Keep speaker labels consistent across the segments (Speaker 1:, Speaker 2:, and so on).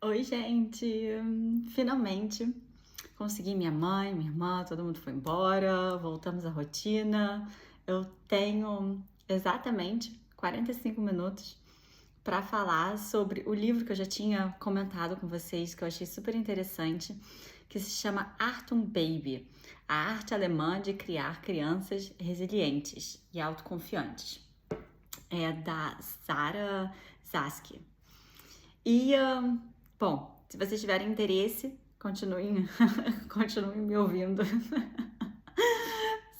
Speaker 1: Oi, gente! Finalmente consegui minha mãe, minha irmã, todo mundo foi embora, voltamos à rotina. Eu tenho exatamente 45 minutos para falar sobre o livro que eu já tinha comentado com vocês, que eu achei super interessante, que se chama Achtung Baby, a arte alemã de criar crianças resilientes e autoconfiantes. É da Sarah Zaski. E, bom, se vocês tiverem interesse, continuem, continuem me ouvindo.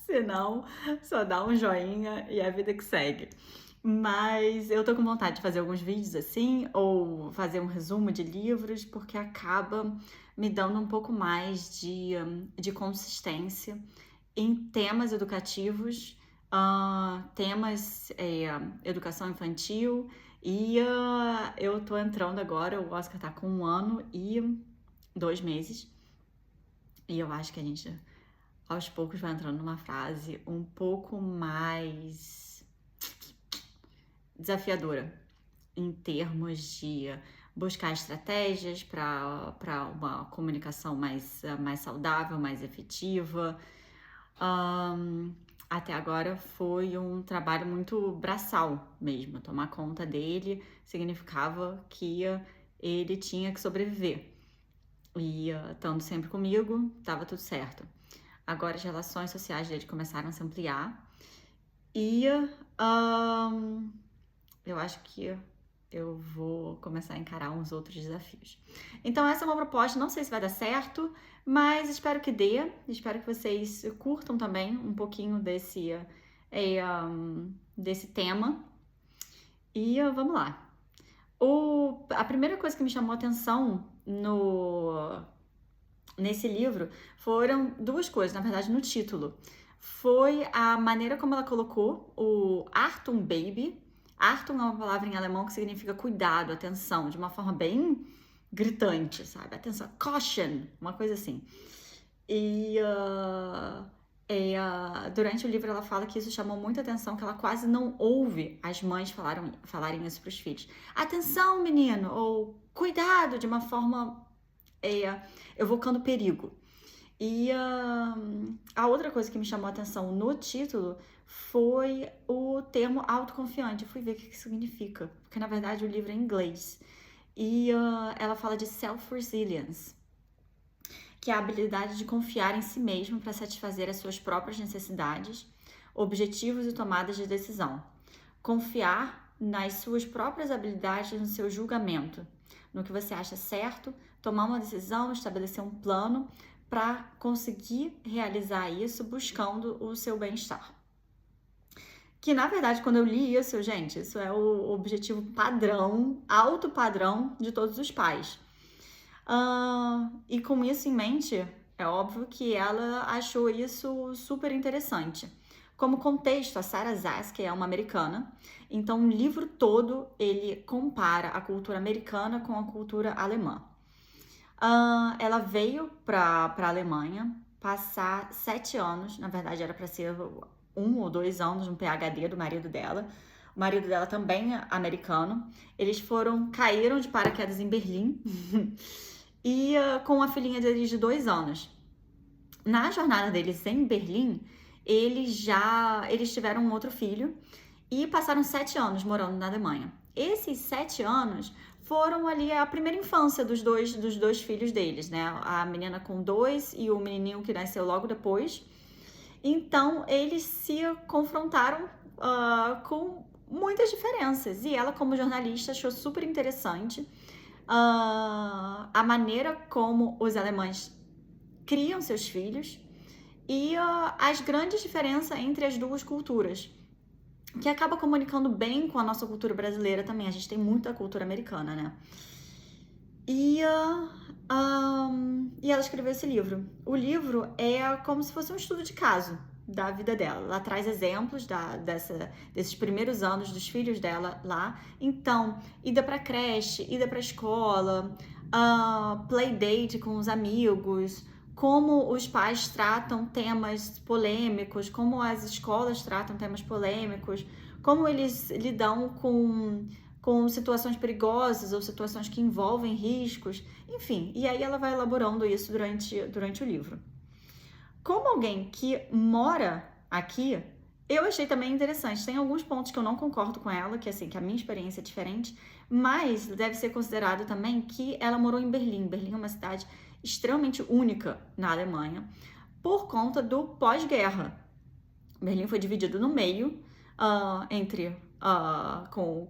Speaker 1: Se não, só dá um joinha e a vida que segue. Mas eu tô com vontade de fazer alguns vídeos assim, ou fazer um resumo de livros, porque acaba me dando um pouco mais de consistência em temas educativos, temas educação infantil, e eu tô entrando agora, o Oscar tá com 1 ano e 2 meses, e eu acho que a gente aos poucos vai entrando numa fase um pouco mais desafiadora em termos de buscar estratégias para uma comunicação mais saudável, mais efetiva. Até agora foi um trabalho muito braçal mesmo. Tomar conta dele significava que ele tinha que sobreviver. E estando sempre comigo, estava tudo certo. Agora as relações sociais dele começaram a se ampliar. E eu acho que eu vou começar a encarar uns outros desafios. Então essa é uma proposta, não sei se vai dar certo, mas espero que dê. Espero que vocês curtam também um pouquinho desse tema. E vamos lá. A primeira coisa que me chamou a atenção nesse livro foram duas coisas, na verdade, no título. Foi a maneira como ela colocou o Achtung Baby. Achtung é uma palavra em alemão que significa cuidado, atenção, de uma forma bem gritante, sabe? Atenção, caution, uma coisa assim. E durante o livro ela fala que isso chamou muita atenção, que ela quase não ouve as mães falarem isso para os filhos. Atenção, menino! Ou cuidado, de uma forma evocando perigo. E a outra coisa que me chamou a atenção no título foi o termo autoconfiante. Eu fui ver o que significa, porque na verdade o livro é em inglês. E ela fala de self-resilience, que é a habilidade de confiar em si mesmo para satisfazer as suas próprias necessidades, objetivos e tomadas de decisão. Confiar nas suas próprias habilidades, no seu julgamento, no que você acha certo, tomar uma decisão, estabelecer um plano para conseguir realizar isso buscando o seu bem-estar. Que, na verdade, quando eu li isso, gente, isso é o objetivo padrão, alto padrão de todos os pais. E com isso em mente, é óbvio que ela achou isso super interessante. Como contexto, a Sarah Zask é uma americana, então o livro todo ele compara a cultura americana com a cultura alemã. Ela veio para a Alemanha passar 7 anos, na verdade era para ser 1 ou 2 anos no PhD do marido dela. O marido dela também é americano. Eles caíram de paraquedas em Berlim e com a filhinha deles de 2 anos. Na jornada deles em Berlim, eles tiveram um outro filho e passaram 7 anos morando na Alemanha. Esses 7 anos foram ali a primeira infância dos dois filhos deles, né? A menina com 2 e o menininho que nasceu logo depois. Então, eles se confrontaram com muitas diferenças. E ela, como jornalista, achou super interessante a maneira como os alemães criam seus filhos e as grandes diferenças entre as duas culturas, que acaba comunicando bem com a nossa cultura brasileira também. A gente tem muita cultura americana, né? E ela escreveu esse livro. O livro é como se fosse um estudo de caso da vida dela. Ela traz exemplos desses primeiros anos dos filhos dela lá. Então, ida pra creche, ida pra escola, playdate com os amigos, como os pais tratam temas polêmicos, como as escolas tratam temas polêmicos, como eles lidam com com situações perigosas ou situações que envolvem riscos, enfim. E aí ela vai elaborando isso durante o livro. Como alguém que mora aqui, eu achei também interessante. Tem alguns pontos que eu não concordo com ela, que assim, que a minha experiência é diferente, mas deve ser considerado também que ela morou em Berlim. Berlim é uma cidade extremamente única na Alemanha, por conta do pós-guerra. Berlim foi dividido no meio, entre com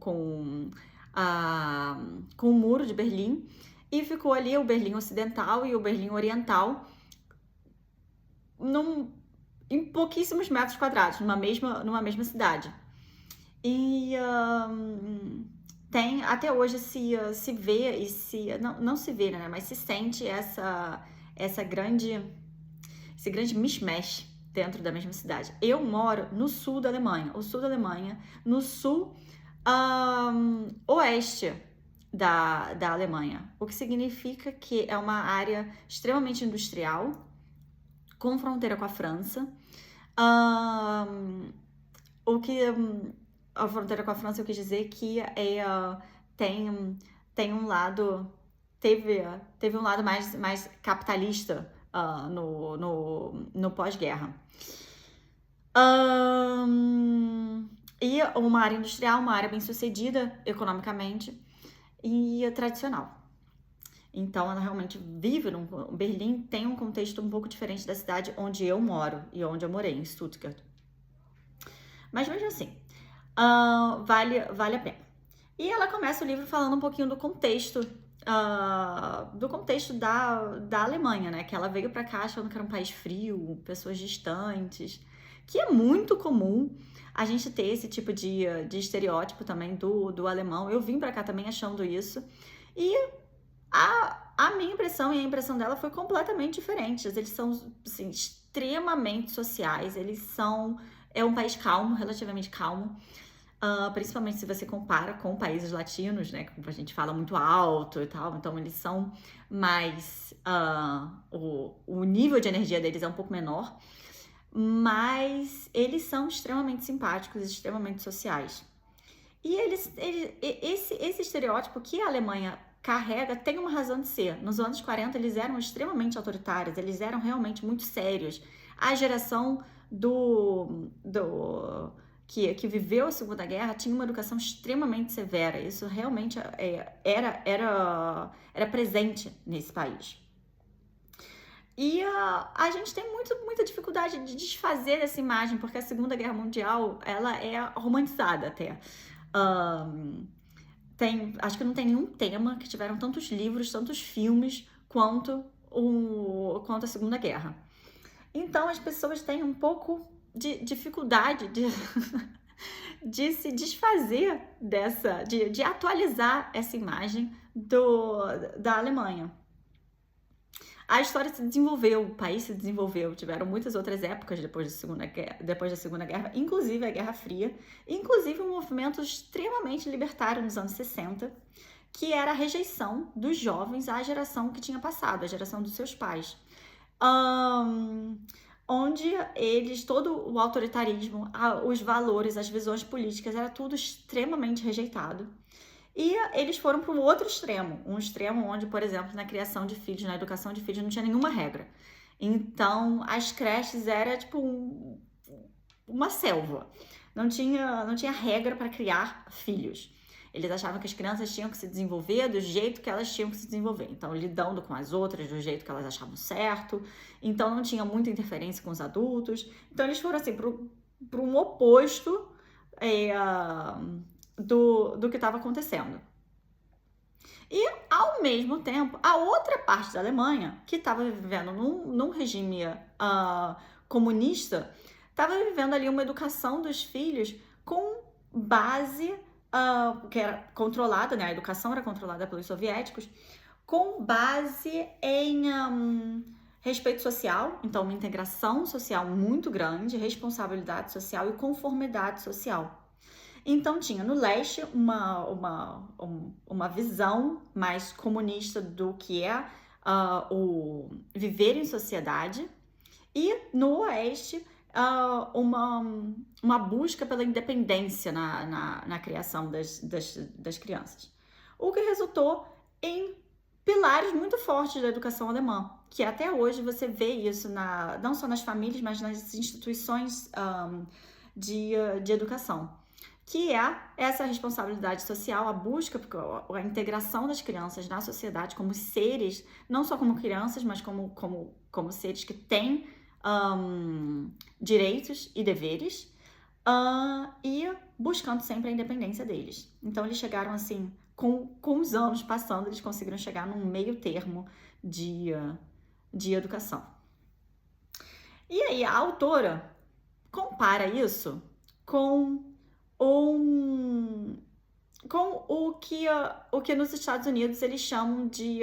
Speaker 1: o muro de Berlim, e ficou ali o Berlim Ocidental e o Berlim Oriental em pouquíssimos metros quadrados, numa mesma cidade. E tem, até hoje se vê e não se vê, né, mas se sente esse grande mishmash dentro da mesma cidade. Eu moro no sul da Alemanha, no sul oeste da Alemanha, o que significa que é uma área extremamente industrial, com fronteira com a França. A fronteira com a França, eu quis dizer que tem um lado, teve um lado mais capitalista no pós-guerra. E uma área industrial, uma área bem sucedida economicamente e tradicional. Então, ela realmente vive Berlim tem um contexto um pouco diferente da cidade onde eu moro e onde eu morei, em Stuttgart. Mas mesmo assim, vale a pena. E ela começa o livro falando um pouquinho do contexto da Alemanha, né? Que ela veio para cá achando que era um país frio, pessoas distantes, que é muito comum a gente ter esse tipo de estereótipo também do alemão. Eu vim para cá também achando isso. E a minha impressão e a impressão dela foi completamente diferente. Eles são, assim, extremamente sociais, é um país calmo, relativamente calmo, principalmente se você compara com países latinos, né, como a gente fala muito alto e tal, então eles são mais, o nível de energia deles é um pouco menor, mas eles são extremamente simpáticos, extremamente sociais. E esse estereótipo que a Alemanha carrega tem uma razão de ser. Nos anos 40 eles eram extremamente autoritários, eles eram realmente muito sérios. A geração que viveu a Segunda Guerra tinha uma educação extremamente severa. Isso realmente era presente nesse país. E a gente tem muita dificuldade de desfazer dessa imagem, porque a Segunda Guerra Mundial ela é romantizada até. Acho que não tem nenhum tema que tiveram tantos livros, tantos filmes quanto a Segunda Guerra. Então as pessoas têm um pouco de dificuldade de se desfazer de atualizar essa imagem da Alemanha. A história se desenvolveu, o país se desenvolveu, tiveram muitas outras épocas depois da Segunda Guerra, inclusive a Guerra Fria, inclusive um movimento extremamente libertário nos anos 60, que era a rejeição dos jovens à geração que tinha passado, a geração dos seus pais. Onde todo o autoritarismo, os valores, as visões políticas, era tudo extremamente rejeitado. E eles foram para um outro extremo, um extremo onde, por exemplo, na criação de filhos, na educação de filhos, não tinha nenhuma regra. Então, as creches era tipo uma selva. Não tinha regra para criar filhos. Eles achavam que as crianças tinham que se desenvolver do jeito que elas tinham que se desenvolver. Então, lidando com as outras do jeito que elas achavam certo. Então, não tinha muita interferência com os adultos. Então, eles foram assim para um oposto do que estava acontecendo. E, ao mesmo tempo, a outra parte da Alemanha, que estava vivendo num regime comunista, estava vivendo ali uma educação dos filhos com base, que era controlada, né? A educação era controlada pelos soviéticos, com base em respeito social, então uma integração social muito grande, responsabilidade social e conformidade social. Então tinha no leste uma visão mais comunista do que o viver em sociedade, e no oeste uma busca pela independência na criação das crianças. O que resultou em pilares muito fortes da educação alemã, que até hoje você vê isso não só nas famílias, mas nas instituições de educação, que é essa responsabilidade social, a busca, a integração das crianças na sociedade como seres, não só como crianças, mas como seres que têm direitos e deveres, e buscando sempre a independência deles. Então eles chegaram assim, com os anos passando, eles conseguiram chegar num meio termo de educação. E aí a autora compara isso com o que nos Estados Unidos eles chamam de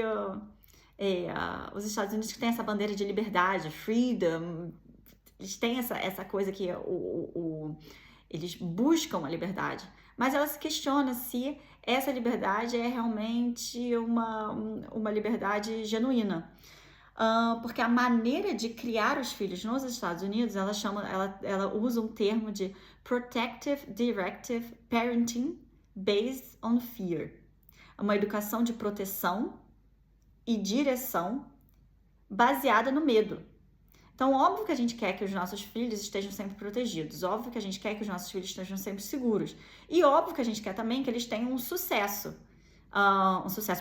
Speaker 1: os Estados Unidos que tem essa bandeira de liberdade, freedom, eles têm essa coisa que eles buscam a liberdade, mas ela se questiona se essa liberdade é realmente uma liberdade genuína. Porque a maneira de criar os filhos nos Estados Unidos, ela usa um termo de Protective Directive Parenting Based on Fear. Uma educação de proteção e direção baseada no medo. Então, óbvio que a gente quer que os nossos filhos estejam sempre protegidos, óbvio que a gente quer que os nossos filhos estejam sempre seguros, e óbvio que a gente quer também que eles tenham um sucesso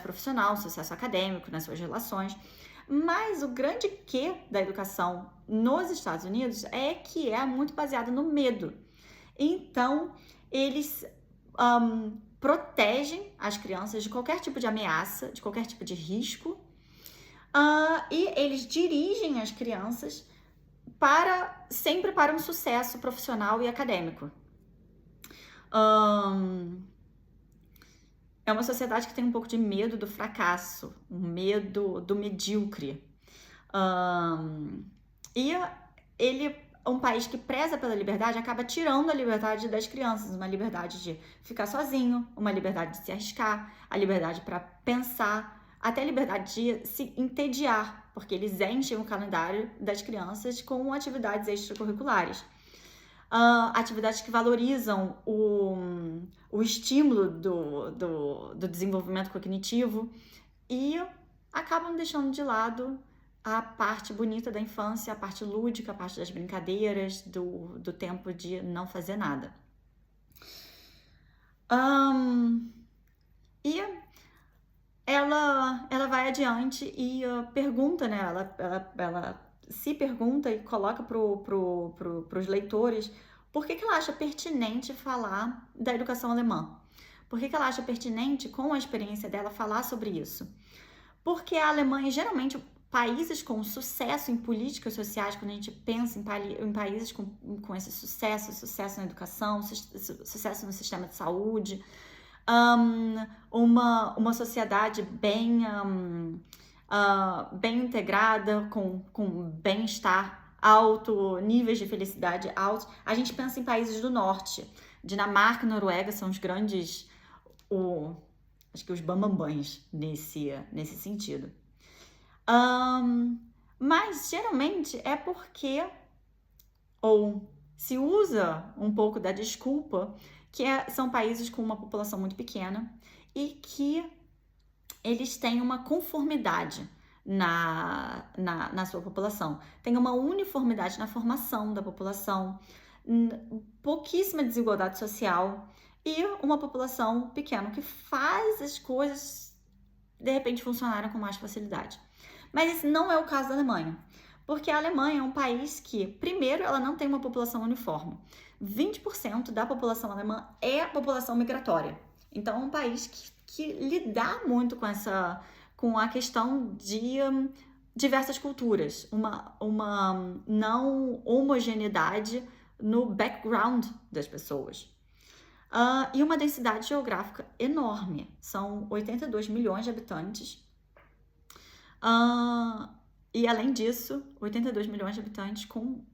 Speaker 1: profissional, um sucesso acadêmico nas suas relações. Mas o grande quê da educação nos Estados Unidos é que é muito baseada no medo. Então, eles protegem as crianças de qualquer tipo de ameaça, de qualquer tipo de risco, e eles dirigem as crianças sempre para um sucesso profissional e acadêmico. É uma sociedade que tem um pouco de medo do fracasso, um medo do medíocre. Um país que preza pela liberdade acaba tirando a liberdade das crianças, uma liberdade de ficar sozinho, uma liberdade de se arriscar, a liberdade para pensar, até a liberdade de se entediar, porque eles enchem o calendário das crianças com atividades extracurriculares. Atividades que valorizam o estímulo do desenvolvimento cognitivo e acabam deixando de lado a parte bonita da infância, a parte lúdica, a parte das brincadeiras, do tempo de não fazer nada. E ela vai adiante e pergunta, né? Ela se pergunta e coloca pros leitores por que ela acha pertinente falar da educação alemã. Por que ela acha pertinente, com a experiência dela, falar sobre isso? Porque a Alemanha, geralmente, países com sucesso em políticas sociais, quando a gente pensa em países com esse sucesso na educação, sucesso no sistema de saúde, uma sociedade bem integrada, com bem-estar alto, níveis de felicidade altos. A gente pensa em países do norte. Dinamarca e Noruega são os grandes, acho que os bambambãs nesse sentido. Mas geralmente é porque, ou se usa um pouco da desculpa, que são países com uma população muito pequena e que eles têm uma conformidade na sua população. Tem uma uniformidade na formação da população, pouquíssima desigualdade social e uma população pequena que faz as coisas, de repente, funcionarem com mais facilidade. Mas esse não é o caso da Alemanha, porque a Alemanha é um país que, primeiro, ela não tem uma população uniforme. 20% da população alemã é população migratória. Então, é um país que lida muito com a questão de diversas culturas, uma não homogeneidade no background das pessoas. E uma densidade geográfica enorme. São 82 milhões de habitantes. E, além disso, 82 milhões de habitantes com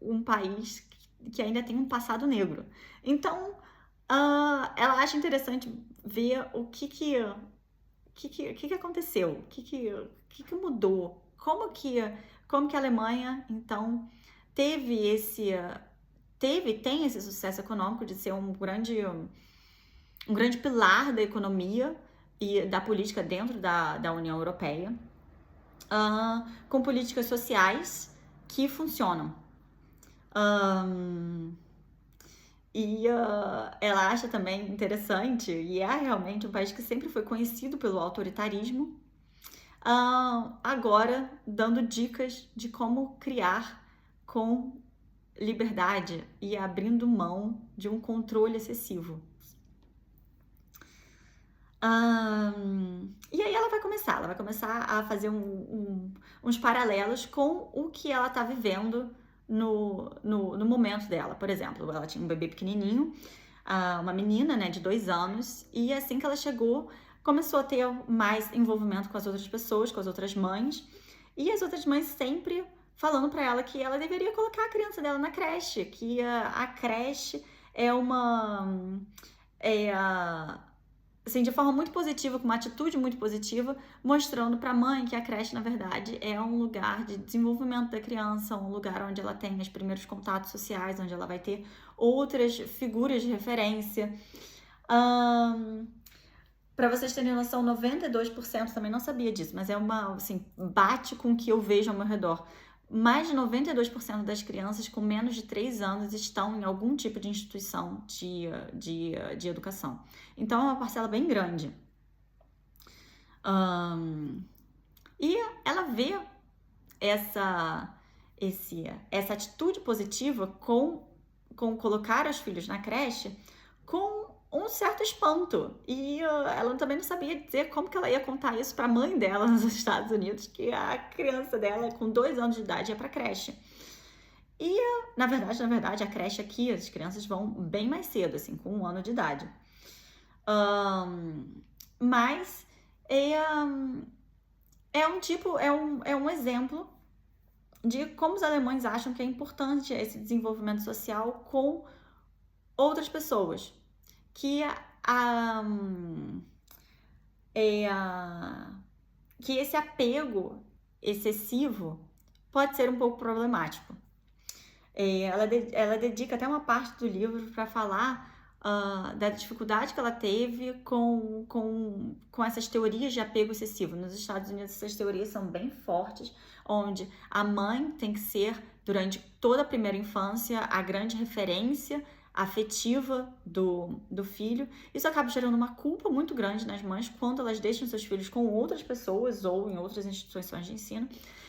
Speaker 1: um país que ainda tem um passado negro. Então, ela acha interessante ver o que aconteceu, o que mudou, como que a Alemanha, então, tem esse sucesso econômico de ser um grande pilar da economia e da política dentro da União Europeia, com políticas sociais que funcionam. E ela acha também interessante, e é realmente um país que sempre foi conhecido pelo autoritarismo, agora dando dicas de como criar com liberdade e abrindo mão de um controle excessivo. E aí ela vai começar a fazer uns paralelos com o que ela está vivendo no momento dela. Por exemplo, ela tinha um bebê pequenininho, uma menina, né, de 2 anos, e assim que ela chegou, começou a ter mais envolvimento com as outras pessoas, com as outras mães, e as outras mães sempre falando para ela que ela deveria colocar a criança dela na creche, que a creche assim, de forma muito positiva, com uma atitude muito positiva, mostrando para a mãe que a creche, na verdade, é um lugar de desenvolvimento da criança, um lugar onde ela tem os primeiros contatos sociais, onde ela vai ter outras figuras de referência. Para vocês terem noção, 92% também não sabia disso, mas assim, bate com o que eu vejo ao meu redor. Mais de 92% das crianças com menos de 3 anos estão em algum tipo de instituição de educação. Então, é uma parcela bem grande. E ela vê essa atitude positiva com colocar os filhos na creche com um certo espanto. E ela também não sabia dizer como que ela ia contar isso para a mãe dela nos Estados Unidos, que a criança dela, com 2 anos de idade, ia para a creche. E, na verdade, a creche aqui, as crianças vão bem mais cedo, assim, com 1 ano de idade. Mas é um exemplo de como os alemães acham que é importante esse desenvolvimento social com outras pessoas. Que esse apego excessivo pode ser um pouco problemático. Ela dedica até uma parte do livro para falar da dificuldade que ela teve com essas teorias de apego excessivo. Nos Estados Unidos, essas teorias são bem fortes, onde a mãe tem que ser, durante toda a primeira infância, a grande referência afetiva do filho. Isso acaba gerando uma culpa muito grande nas mães quando elas deixam seus filhos com outras pessoas ou em outras instituições de ensino,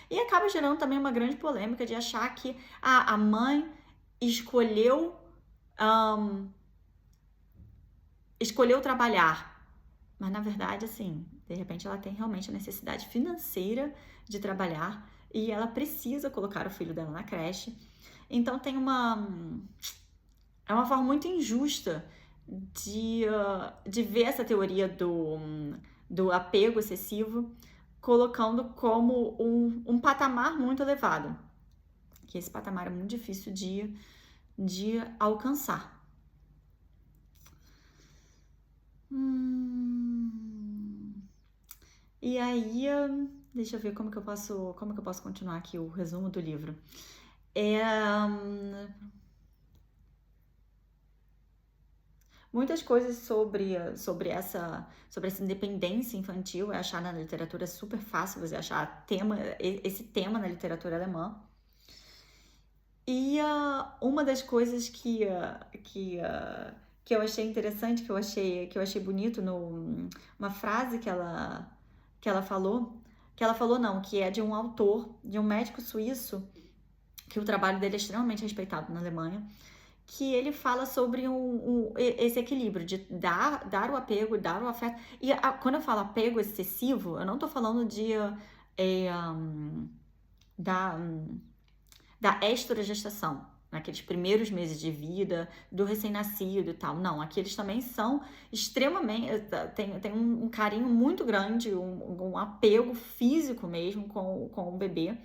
Speaker 1: e acaba gerando também uma grande polêmica de achar que a mãe escolheu trabalhar, mas na verdade, assim, de repente ela tem realmente a necessidade financeira de trabalhar e ela precisa colocar o filho dela na creche. Então tem é uma forma muito injusta de ver essa teoria do apego excessivo, colocando como um patamar muito elevado, que esse patamar é muito difícil de alcançar. E aí, deixa eu ver como que eu posso continuar aqui o resumo do livro. Muitas coisas sobre essa independência infantil é achar na literatura super fácil você achar esse tema na literatura alemã. E uma das coisas que eu achei interessante, que eu achei bonito, uma frase que ela falou não, que é de um autor, de um médico suíço, que o trabalho dele é extremamente respeitado na Alemanha, que ele fala sobre esse equilíbrio de dar o apego, dar o afeto. E quando eu falo apego excessivo, eu não tô falando da estrogestação, naqueles primeiros meses de vida, do recém-nascido e tal. Não, aqui eles também são extremamente... Tem um carinho muito grande, um apego físico mesmo com o bebê.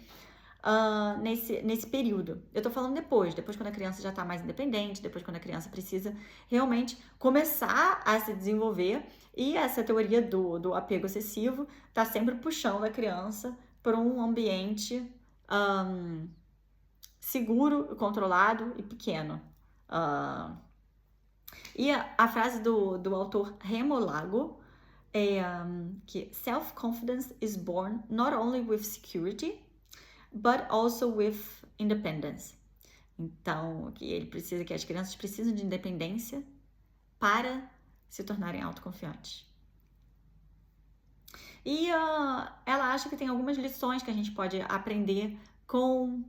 Speaker 1: Nesse período. Eu tô falando depois quando a criança já tá mais independente, depois quando a criança precisa realmente começar a se desenvolver, e essa teoria do apego excessivo tá sempre puxando a criança para um ambiente seguro, controlado e pequeno. E a frase do autor Remo Lago é que self-confidence is born not only with security, but also with independence. Então, que as crianças precisam de independência para se tornarem autoconfiantes. E ela acha que tem algumas lições que a gente pode aprender com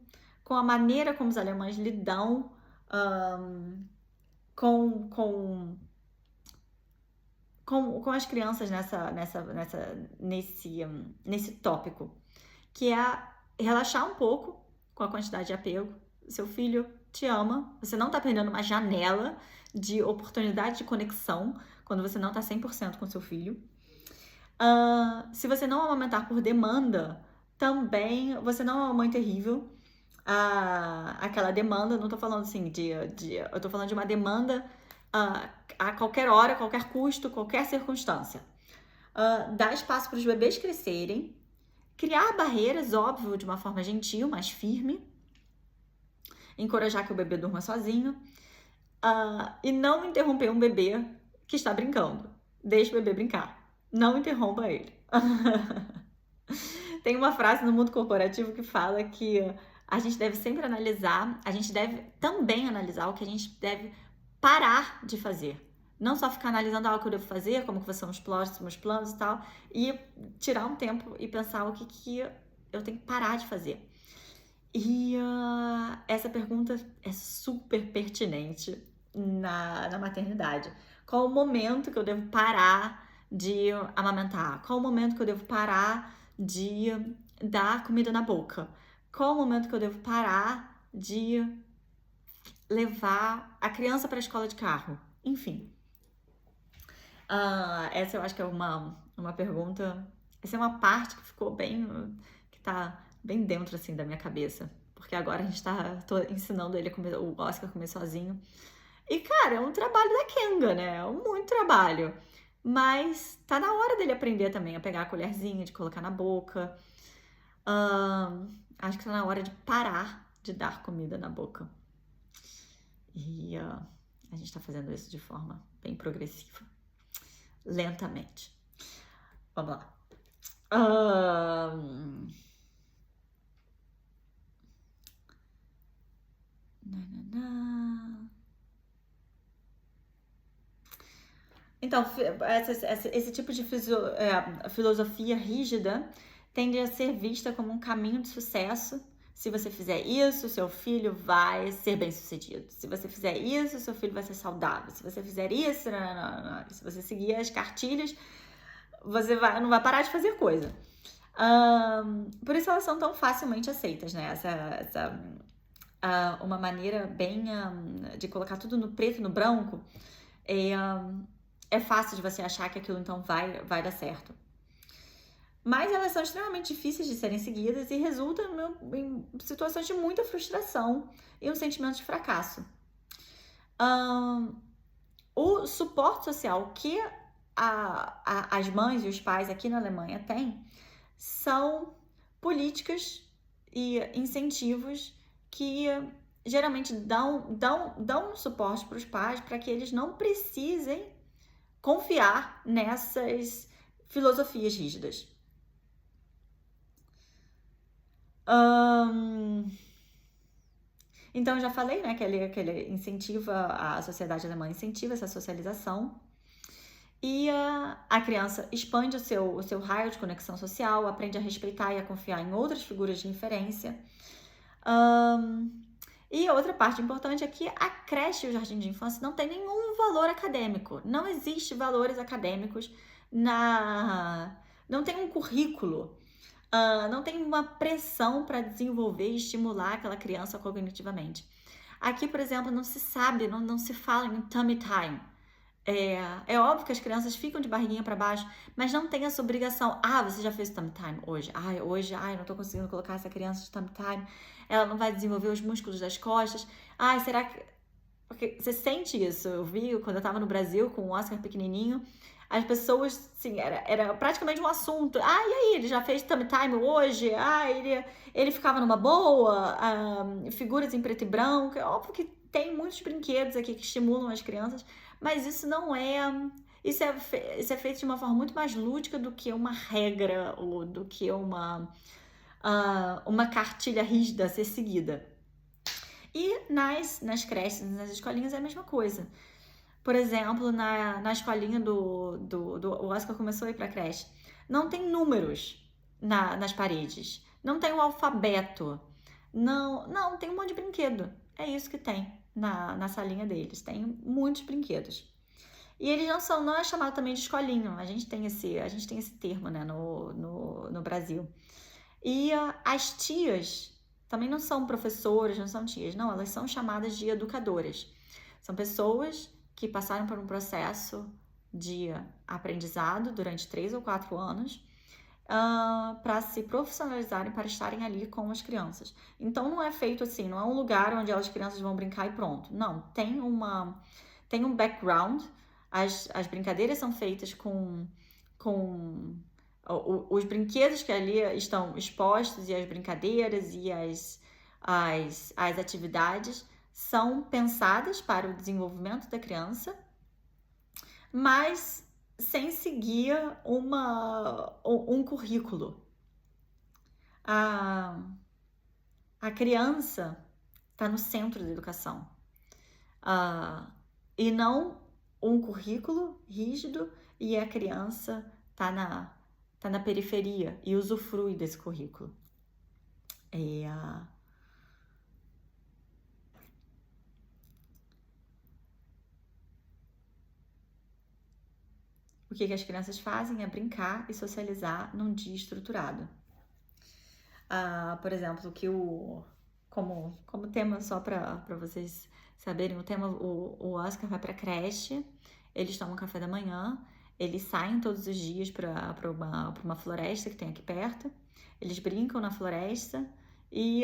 Speaker 1: a maneira como os alemães lidam com as crianças nesse tópico, que é relaxar um pouco com a quantidade de apego. Seu filho te ama, você não tá perdendo uma janela de oportunidade de conexão quando você não tá 100% com seu filho. Se você não amamentar por demanda, também você não é uma mãe terrível. Aquela demanda, não tô falando assim eu tô falando de uma demanda a qualquer hora, qualquer custo, qualquer circunstância. Dar espaço para os bebês crescerem, criar barreiras, óbvio, de uma forma gentil, mas firme, encorajar que o bebê durma sozinho, e não interromper um bebê que está brincando. Deixe o bebê brincar. Não interrompa ele. Tem uma frase no mundo corporativo que fala que a gente deve sempre analisar, a gente deve também analisar o que a gente deve parar de fazer. Não só ficar analisando o que eu devo fazer, como que são os próximos planos e tal, e tirar um tempo e pensar o que eu tenho que parar de fazer. E essa pergunta é super pertinente na maternidade. Qual o momento que eu devo parar de amamentar? Qual o momento que eu devo parar de dar comida na boca? Qual o momento que eu devo parar de levar a criança para a escola de carro? Enfim. Essa eu acho que é uma pergunta... Essa é uma parte que ficou que tá bem dentro, assim, da minha cabeça. Porque agora tô ensinando ele o Oscar a comer sozinho. E, cara, é um trabalho da Kenga, né? É muito trabalho. Mas tá na hora dele aprender também a pegar a colherzinha, de colocar na boca. Acho que tá na hora de parar de dar comida na boca. E a gente tá fazendo isso de forma bem progressiva. Lentamente. Vamos lá. Então, esse tipo de filosofia rígida tende a ser vista como um caminho de sucesso. Se você fizer isso, seu filho vai ser bem-sucedido. Se você fizer isso, seu filho vai ser saudável. Se você fizer isso, se você seguir as cartilhas, você não vai parar de fazer coisa. Por isso elas são tão facilmente aceitas, né? Uma maneira bem de colocar tudo no preto e no branco é fácil de você achar que aquilo então vai dar certo. Mas elas são extremamente difíceis de serem seguidas e resultam em situações de muita frustração e um sentimento de fracasso. O suporte social que as mães e os pais aqui na Alemanha têm são políticas e incentivos que geralmente dão suporte para os pais para que eles não precisem confiar nessas filosofias rígidas. Então, eu já falei, né, que ele incentiva, a sociedade alemã incentiva essa socialização. E a criança expande o seu raio de conexão social, aprende a respeitar e a confiar em outras figuras de referência. E outra parte importante é que a creche e o jardim de infância não tem nenhum valor acadêmico. Não existe valores acadêmicos não tem um currículo. Não tem uma pressão para desenvolver e estimular aquela criança cognitivamente. Aqui, por exemplo, não se sabe, não se fala em tummy time. É óbvio que as crianças ficam de barriguinha para baixo, mas não tem essa obrigação. Você já fez tummy time hoje? Não tô conseguindo colocar essa criança de tummy time. Ela não vai desenvolver os músculos das costas. Será que... Porque você sente isso? Eu vi quando eu tava no Brasil com o Oscar pequenininho. as pessoas, assim, era praticamente um assunto. Ah, e aí, ele já fez tummy time hoje? Ah, ele ficava numa boa? Figuras em preto e branco. É óbvio que tem muitos brinquedos aqui que estimulam as crianças, mas isso não é... isso é feito de uma forma muito mais lúdica do que uma regra ou do que uma cartilha rígida a ser seguida. E nas creches, nas escolinhas é a mesma coisa. Por exemplo, na escolinha o Oscar começou a ir pra creche. Não tem números nas paredes. Não tem o alfabeto. Não, tem um monte de brinquedo. É isso que tem na salinha deles. Tem muitos brinquedos. E eles não é chamado também de escolinho. A gente tem esse termo, né, no Brasil. E as tias também não são professoras, não são tias, não, elas são chamadas de educadoras. São pessoas que passaram por um processo de aprendizado durante 3 ou 4 anos para se profissionalizarem, para estarem ali com as crianças. Então não é feito assim, não é um lugar onde as crianças vão brincar e pronto. Não, tem um background, as brincadeiras são feitas com os brinquedos que ali estão expostos e as brincadeiras e as atividades são pensadas para o desenvolvimento da criança, mas sem seguir um currículo. A criança está no centro da educação e não um currículo rígido e a criança está na periferia e usufrui desse currículo. O que as crianças fazem é brincar e socializar num dia estruturado. Por exemplo, como tema, só para vocês saberem, o Oscar vai para creche, eles tomam café da manhã, eles saem todos os dias para uma floresta que tem aqui perto, eles brincam na floresta e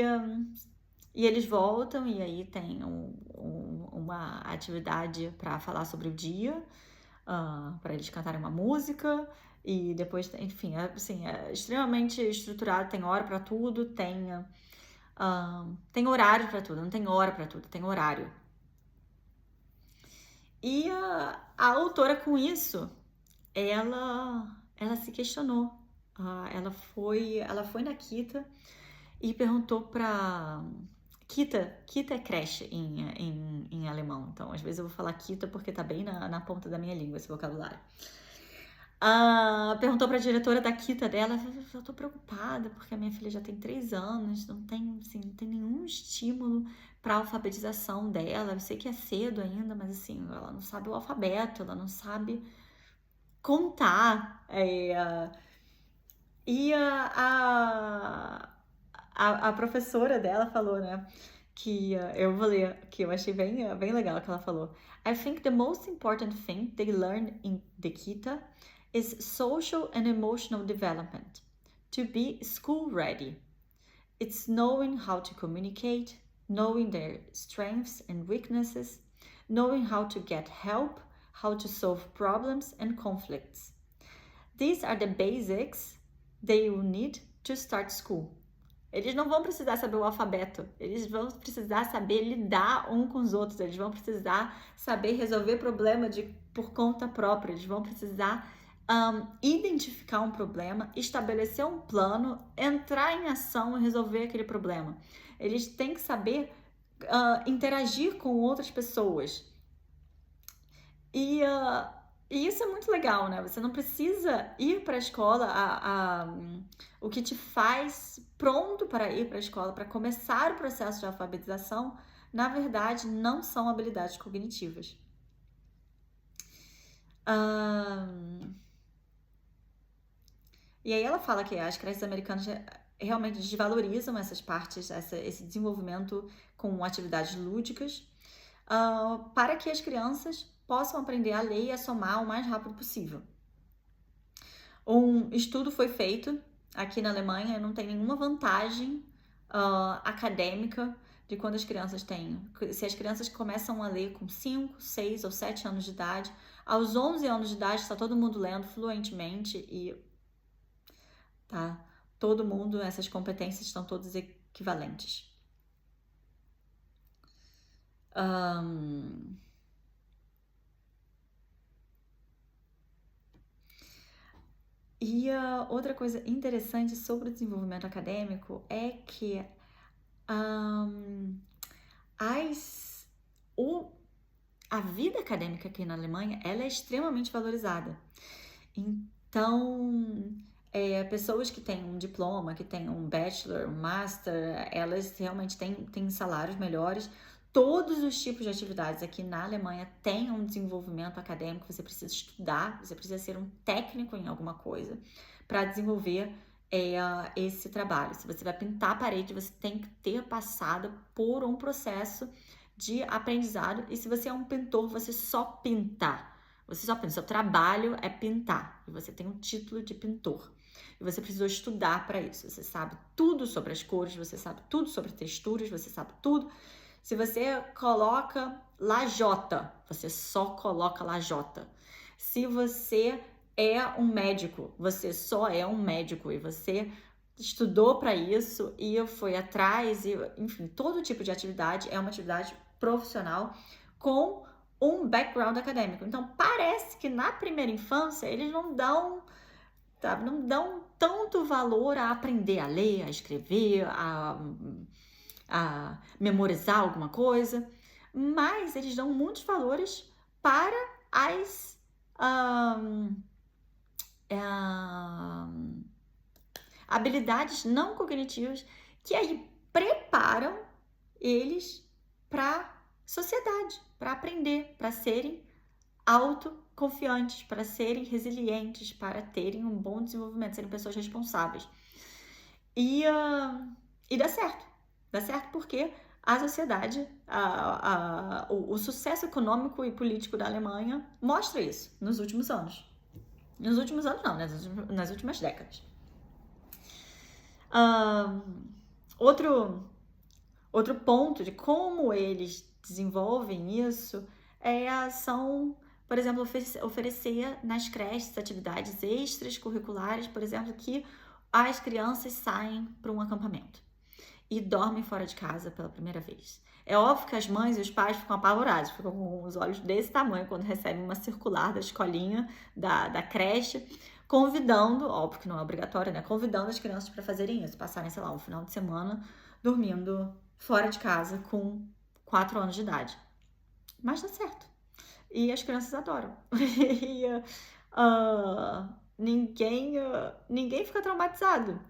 Speaker 1: eles voltam e aí tem uma atividade para falar sobre o dia, para eles cantarem uma música e depois, enfim, é extremamente estruturado, tem hora para tudo, tem horário para tudo, não tem hora para tudo, tem horário. E a autora com isso, ela se questionou. Ela foi na Kita e perguntou para... Kita é creche em alemão. Então, às vezes eu vou falar Kita porque tá bem na ponta da minha língua esse vocabulário. Perguntou para a diretora da Kita dela, eu tô preocupada porque a minha filha já tem 3 anos, não tem nenhum estímulo para alfabetização dela. Eu sei que é cedo ainda, mas assim, ela não sabe o alfabeto, ela não sabe contar. E a professora dela falou, né, que eu vou ler, que eu achei bem legal que ela falou. I think the most important thing they learn in the Kita is social and emotional development, to be school ready. It's knowing how to communicate, knowing their strengths and weaknesses, knowing how to get help, how to solve problems and conflicts. These are the basics they will need to start school. Eles não vão precisar saber o alfabeto, eles vão precisar saber lidar um com os outros, eles vão precisar saber resolver problema por conta própria, eles vão precisar identificar um problema, estabelecer um plano, entrar em ação e resolver aquele problema. Eles têm que saber interagir com outras pessoas. E isso é muito legal, né? Você não precisa ir para a escola, o que te faz pronto para ir para a escola, para começar o processo de alfabetização, na verdade, não são habilidades cognitivas. E aí ela fala que as creches americanas realmente desvalorizam essas partes, esse desenvolvimento com atividades lúdicas, para que as crianças possam aprender a ler e a somar o mais rápido possível. Um estudo foi feito aqui na Alemanha, não tem nenhuma vantagem acadêmica de quando as crianças se as crianças começam a ler com 5, 6 ou 7 anos de idade, Aos 11 anos de idade, está todo mundo lendo fluentemente e tá todo mundo, essas competências estão todas equivalentes. E outra coisa interessante sobre o desenvolvimento acadêmico é que a vida acadêmica aqui na Alemanha, ela é extremamente valorizada. Então, pessoas que têm um diploma, que têm um bachelor, um master, elas realmente têm salários melhores. Todos os tipos de atividades aqui na Alemanha têm um desenvolvimento acadêmico. Você precisa estudar, você precisa ser um técnico em alguma coisa para desenvolver esse trabalho. Se você vai pintar a parede, você tem que ter passado por um processo de aprendizado. E se você é um pintor, você só pinta. Você só pinta. Seu trabalho é pintar. E você tem um título de pintor. E você precisou estudar para isso. Você sabe tudo sobre as cores, você sabe tudo sobre texturas, você sabe tudo. Se você coloca lajota, você só coloca lajota. Se você é um médico, você só é um médico e você estudou para isso e foi atrás, e, enfim, todo tipo de atividade é uma atividade profissional com um background acadêmico. Então, parece que na primeira infância eles não dão tanto valor a aprender a ler, a escrever, a memorizar alguma coisa, mas eles dão muitos valores para as habilidades não cognitivas que aí preparam eles para sociedade, para aprender, para serem autoconfiantes, para serem resilientes, para terem um bom desenvolvimento, serem pessoas responsáveis. E dá certo. Dá certo porque a sociedade, o sucesso econômico e político da Alemanha mostra isso nos últimos anos. Nos últimos anos não, nas últimas décadas. Outro ponto de como eles desenvolvem isso são, por exemplo, oferecer nas creches atividades extras curriculares, por exemplo, que as crianças saem para um acampamento e dormem fora de casa pela primeira vez. É óbvio que as mães e os pais ficam apavorados, ficam com os olhos desse tamanho quando recebem uma circular da escolinha, da creche, convidando, óbvio que não é obrigatório, né? Convidando as crianças para fazerem isso, passarem, sei lá, um final de semana dormindo fora de casa com 4 anos de idade. Mas dá certo. E as crianças adoram. E ninguém fica traumatizado.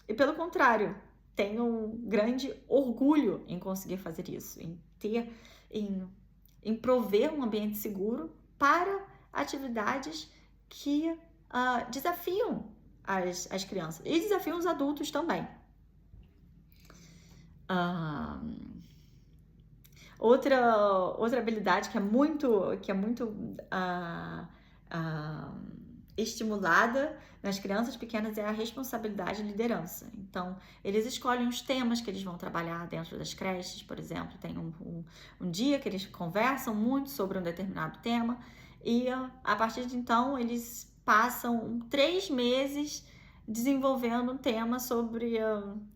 Speaker 1: E pelo contrário, tem um grande orgulho em conseguir fazer isso, em prover um ambiente seguro para atividades que desafiam as crianças e desafiam os adultos também. Outra habilidade que é muito estimulada nas crianças pequenas é a responsabilidade e liderança. Então, eles escolhem os temas que eles vão trabalhar dentro das creches, por exemplo. Tem um dia que eles conversam muito sobre um determinado tema e, a partir de então, eles passam 3 meses desenvolvendo um tema sobre,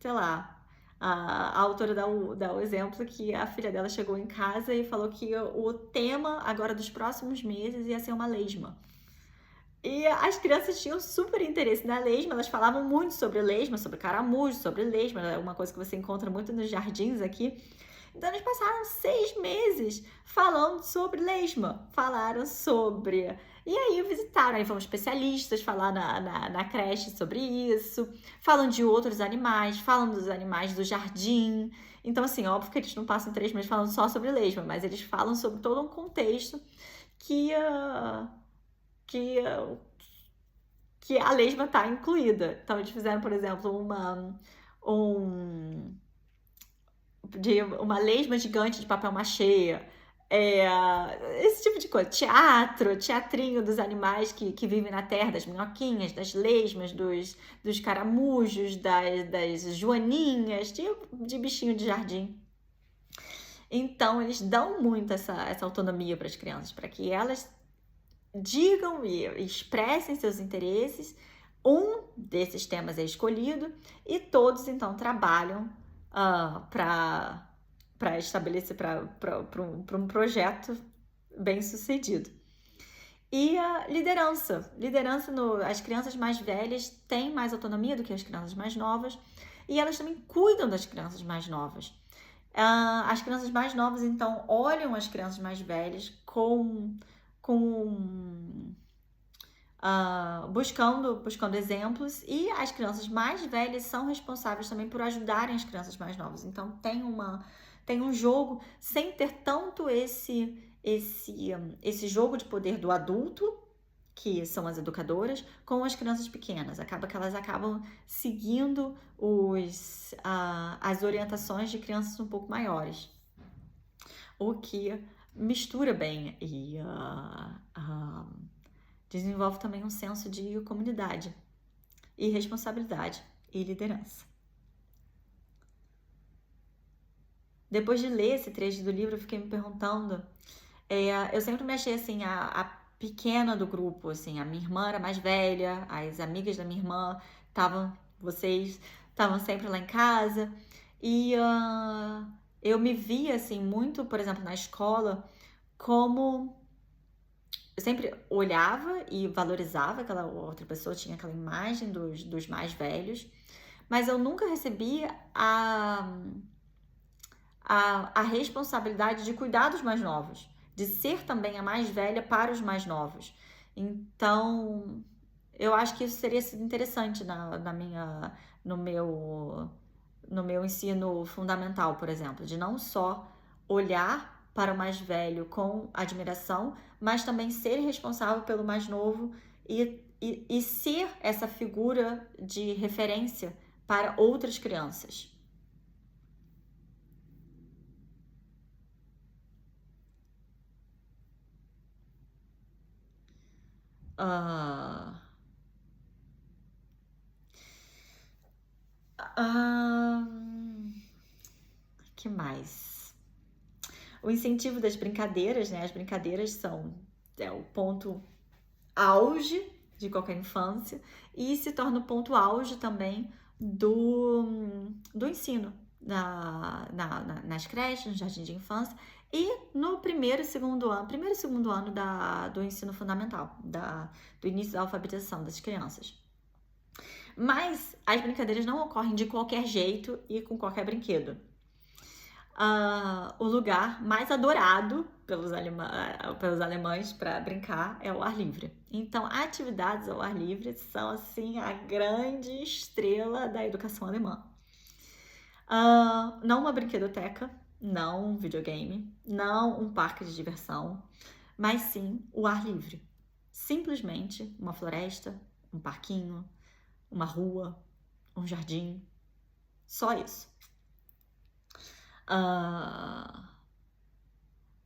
Speaker 1: sei lá, a autora dá o exemplo que a filha dela chegou em casa e falou que o tema agora dos próximos meses ia ser uma lesma. E as crianças tinham super interesse na lesma, elas falavam muito sobre lesma, sobre caramujo, sobre lesma, é uma coisa que você encontra muito nos jardins aqui. Então eles passaram 6 meses falando sobre lesma, falaram sobre... E aí visitaram, aí foram especialistas falar na creche sobre isso, falam de outros animais, falam dos animais do jardim. Então assim, óbvio que eles não passam 3 meses falando só sobre lesma, mas eles falam sobre todo um contexto que a lesma está incluída. Então, eles fizeram, por exemplo, uma lesma gigante de papel machê, esse tipo de coisa. Teatrinho dos animais que vivem na terra, das minhoquinhas, das lesmas, dos caramujos, das joaninhas, de bichinho de jardim. Então, eles dão muito essa autonomia para as crianças, para que elas digam e expressem seus interesses. Um desses temas é escolhido e todos então trabalham para estabelecer para um projeto bem sucedido. E a liderança. As crianças mais velhas têm mais autonomia do que as crianças mais novas e elas também cuidam das crianças mais novas. As crianças mais novas, então, olham as crianças mais velhas buscando exemplos, e as crianças mais velhas são responsáveis também por ajudarem as crianças mais novas. Então, tem um jogo sem ter tanto esse jogo de poder do adulto, que são as educadoras, com as crianças pequenas. Acaba que elas acabam seguindo as orientações de crianças um pouco maiores, o que mistura bem e desenvolve também um senso de comunidade e responsabilidade e liderança. Depois de ler esse trecho do livro, eu fiquei me perguntando, eu sempre me achei assim, a pequena do grupo, assim, a minha irmã era mais velha, as amigas da minha irmã vocês estavam sempre lá em casa, e eu me via, assim, muito, por exemplo, na escola, como eu sempre olhava e valorizava aquela outra pessoa, tinha aquela imagem dos mais velhos, mas eu nunca recebia a responsabilidade de cuidar dos mais novos, de ser também a mais velha para os mais novos. Então, eu acho que isso seria interessante no meu ensino fundamental, por exemplo, de não só olhar para o mais velho com admiração, mas também ser responsável pelo mais novo e ser essa figura de referência para outras crianças. Que mais? O incentivo das brincadeiras, né? As brincadeiras são o ponto auge de qualquer infância e se torna o ponto auge também do ensino nas creches, no jardim de infância e no primeiro e segundo ano do ensino fundamental, do início da alfabetização das crianças. Mas as brincadeiras não ocorrem de qualquer jeito e com qualquer brinquedo. O lugar mais adorado pelos alemães para brincar é o ar livre. Então, atividades ao ar livre são, assim, a grande estrela da educação alemã. Não uma brinquedoteca, não um videogame, não um parque de diversão, mas sim o ar livre. Simplesmente uma floresta, um parquinho, uma rua, um jardim, só isso.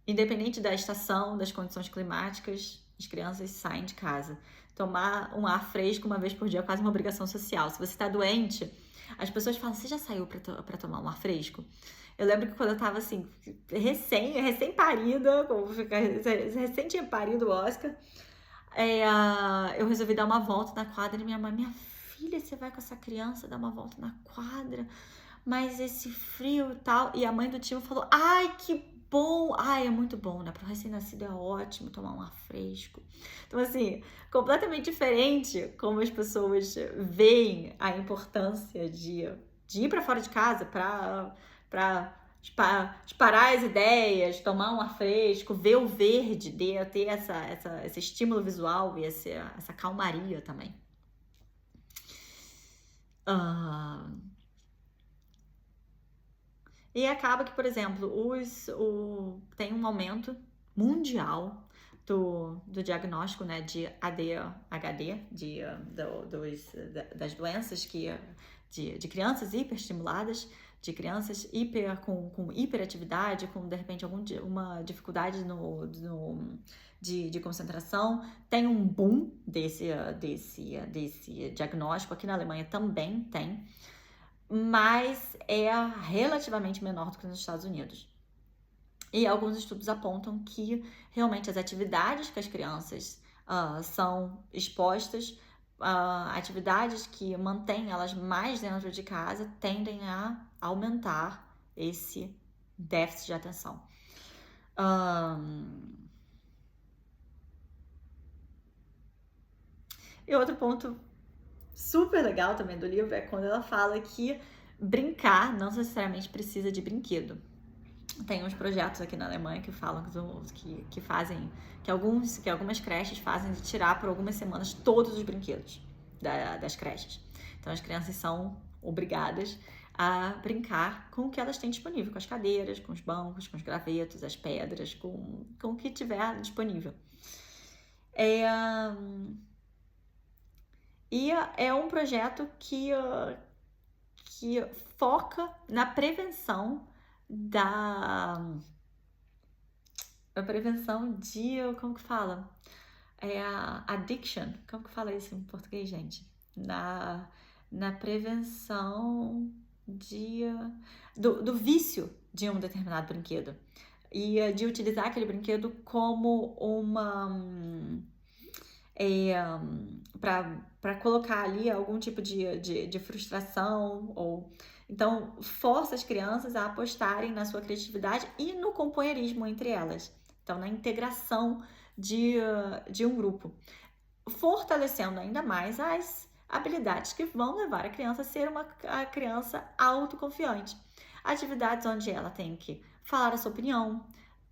Speaker 1: Independente da estação, das condições climáticas, as crianças saem de casa. Tomar um ar fresco uma vez por dia é quase uma obrigação social. Se você está doente, as pessoas falam, você já saiu para tomar um ar fresco? Eu lembro que quando eu tava assim, recém-parida, recém tinha parido o Oscar, eu resolvi dar uma volta na quadra e minha filha, você vai com essa criança dar uma volta na quadra? Mas esse frio e tal. E a mãe do tio falou, ai, que bom. Ai, é muito bom, né? Para o recém-nascido é ótimo tomar um ar fresco. Então, assim, completamente diferente como as pessoas veem a importância de ir para fora de casa para disparar as ideias, tomar um ar fresco, ver o verde, ter esse estímulo visual e essa calmaria também. E acaba que, por exemplo, tem um aumento mundial do diagnóstico, né, de ADHD, das doenças de crianças hiperestimuladas, de crianças com hiperatividade, com, de repente, uma dificuldade de concentração. Tem um boom desse diagnóstico. Aqui na Alemanha também tem, mas é relativamente menor do que nos Estados Unidos. E alguns estudos apontam que realmente as atividades que as crianças são expostas, atividades que mantêm elas mais dentro de casa tendem a aumentar esse déficit de atenção. E outro ponto super legal também do livro é quando ela fala que brincar não necessariamente precisa de brinquedo. Tem uns projetos aqui na Alemanha que falam que fazem, que algumas creches fazem de tirar por algumas semanas todos os brinquedos das creches. Então as crianças são obrigadas a brincar com o que elas têm disponível, com as cadeiras, com os bancos, com os gravetos, as pedras, com o que tiver disponível. E é um projeto que foca na prevenção de, como que fala? Addiction. Como que fala isso em português, gente? Na prevenção do vício de um determinado brinquedo. E de utilizar aquele brinquedo como para colocar ali algum tipo de frustração, ou então força as crianças a apostarem na sua criatividade e no companheirismo entre elas, então na integração de um grupo, fortalecendo ainda mais as habilidades que vão levar a criança a ser uma criança autoconfiante. Atividades onde ela tem que falar a sua opinião,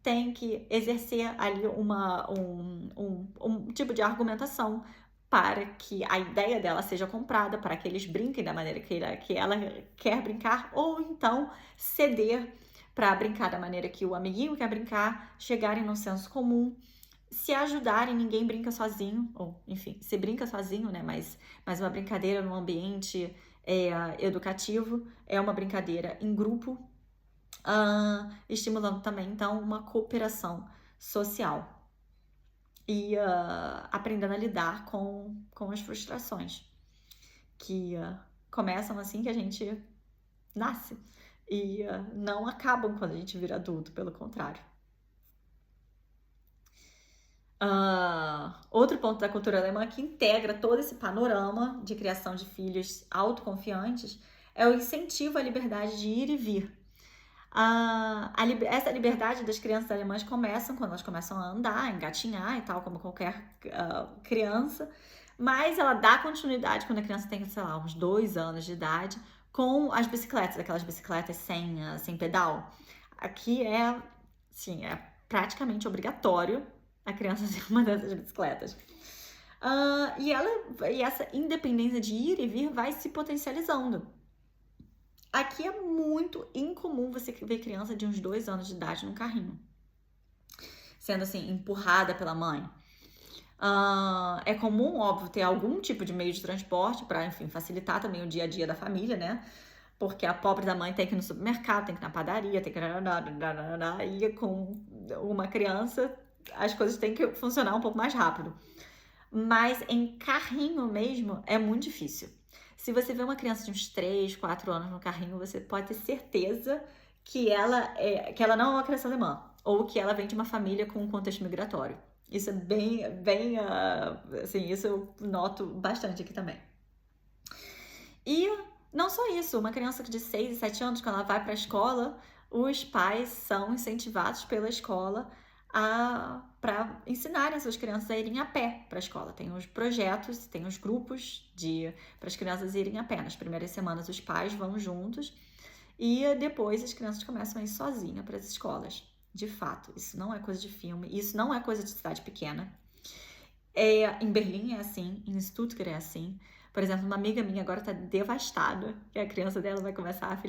Speaker 1: tem que exercer ali um tipo de argumentação para que a ideia dela seja comprada, para que eles brinquem da maneira que ela quer brincar, ou então ceder para brincar da maneira que o amiguinho quer brincar, chegarem num senso comum, se ajudarem. Ninguém brinca sozinho, ou enfim, se brinca sozinho, né? Mas uma brincadeira num ambiente educativo é uma brincadeira em grupo, estimulando também, então, uma cooperação social e aprendendo a lidar com as frustrações que começam assim que a gente nasce e não acabam quando a gente vira adulto, pelo contrário. Outro ponto da cultura alemã que integra todo esse panorama de criação de filhos autoconfiantes é o incentivo à liberdade de ir e vir. Essa liberdade das crianças alemãs começam quando elas começam a andar, engatinhar e tal, como qualquer criança, mas ela dá continuidade quando a criança tem, sei lá, uns 2 anos de idade, com as bicicletas, aquelas bicicletas sem pedal. Aqui é praticamente obrigatório a criança ter uma dessas bicicletas. E essa independência de ir e vir vai se potencializando. Aqui é muito incomum você ver criança de uns 2 anos de idade num carrinho, sendo assim, empurrada pela mãe. É comum, óbvio, ter algum tipo de meio de transporte para, enfim, facilitar também o dia a dia da família, né? Porque a pobre da mãe tem que ir no supermercado, tem que ir na padaria, tem que ir e com uma criança as coisas têm que funcionar um pouco mais rápido. Mas em carrinho mesmo é muito difícil. Se você vê uma criança de uns 3, 4 anos no carrinho, você pode ter certeza que ela não é uma criança alemã, ou que ela vem de uma família com um contexto migratório. Isso é bem assim, isso eu noto bastante aqui também. E não só isso, uma criança de 6 e 7 anos, quando ela vai para a escola, os pais são incentivados pela escola para ensinarem as suas crianças a irem a pé para a escola. Tem os projetos, tem os grupos para as crianças irem a pé. Nas primeiras semanas os pais vão juntos e depois as crianças começam a ir sozinhas para as escolas. De fato, isso não é coisa de filme, isso não é coisa de cidade pequena. Em Berlim é assim, em Stuttgart é assim. Por exemplo, uma amiga minha agora tá devastada, que a filha